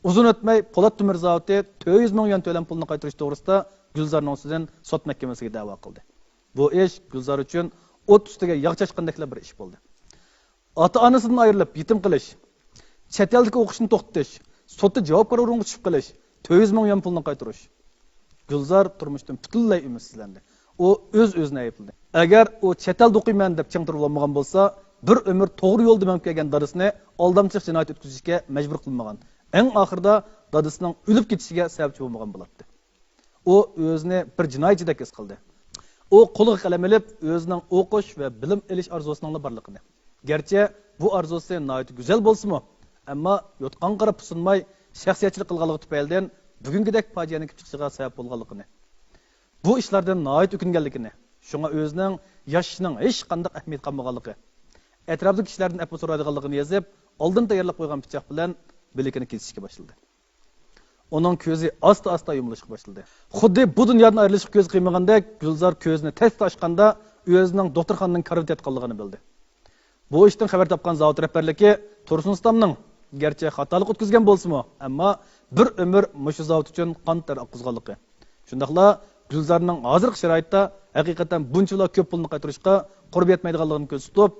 Uzun o'tmay Po'lat Temir zavodi 400 ming yuan to'lam pulni qaytarish to'g'risida Gulzarning ustidan sud mahkamasiga da'vo qildi. Bu ish Gulzar uchun o't ustiga yog' chashqandeklar bir ish bo'ldi. Ota-onasidan ayrilib yetim qilish, chet eldagi o'qishni to'xtatish, sudda javobgar o'ringa tushib qilish, 400 ming yuan pulni qaytarish. Gulzar turmushdan butunlay umidsizlandi. O o'z-o'zini aybladi. Agar u chet elda o'qiyman deb chingtirib olmagan bo'lsa, bir umr to'g'ri yo'lda menib kelgan dadasini aldamchilik jinoyat o'tkazishga majbur qilmagan. Eng oxirida dadasining o'lib ketishiga sababchi bo'lmagan bo'lardi. U o'zini bir jinoyatchidek his qildi. U qo'liga qalam olib, o'zining o'qish va bilim olish orzusining borligini. Gerçi bu arzusi nihoyat go'zal bo'lsa-mu, ammo yotqan qarab pusunmay, shaxsiyatchilik qilganligi tufaylidan bugungidek fojianing kelib chiqishiga sabab bo'lganligini. Bu ishlardan nihoyat o'kinganligini, shunga o'zining yashishining hech qanday ahamiyat qolmaganligi, atrofdagi kishilardan afv so'raydiganligini yozib, oldin tayyorlab qo'ygan pichoq bilan bilikini kesishga boshladi. Uning ko'zi asta-asta yumilishga boshladi. Xuddi bu dunyodan ayrilishga ko'z qiymagandek, Gulzar ko'zini tez ochganda o'zining doktorxonaning karavotda yotganligini bildi. Bu ishdan xabar topgan zavod rahbarligi Tursunistonning gerçi xatolik o'tkazgan bo'lsa-mu, ammo bir umr mushu zavod uchun qon ter oqizganligi. Shundaqla Gulzarning hozirgi sharoitda haqiqatan bunchalar ko'p pulni qaytarishga qurbi yetmaydiganligini ko'rsatib,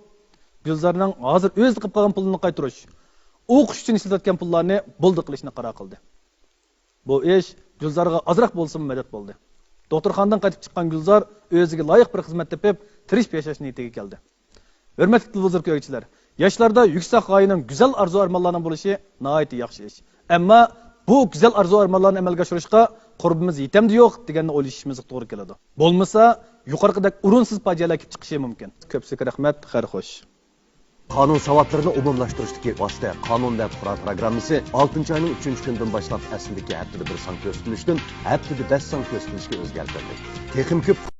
Gulzarning hozir o'zi qilib qolgan pulni qaytarish, o'qish uchun ishlatgan pullarni bo'ldi qilishni qaror qildi. Bu ish Gulzarga ozroq bo'lsa-mu madad bo'ldi. Doktorxonadan qaytib chiqqan Gulzar o'ziga loyiq bir xizmat topib, tirishib yashash niyatiga keldi. Hurmatli televizor ko'ruvchilar, yoshlarda yuksak g'oyaning go'zal arzu-armonlarning bo'lishi nihoyatda yaxshi ish. Ammo bu go'zal arzu-armonlarni amalga oshirishga qurbimiz yetamdi yo'q deganni o'ylashimiz to'g'ri keladi. Bo'lmasa, yuqorqidek urunsiz fojialar kelib chiqishi mumkin. Ko'pchilik rahmat, xayr xo'sh. Qonun savatlarını umumlaştırışdaki vosita Qonun va Qurol programmasi 6-oyning 3-kunidan boshlab aslidagi haftada bir son ko'rsatilishdan haftada 5 son ko'rsatilishga o'zgartirildi. Texnik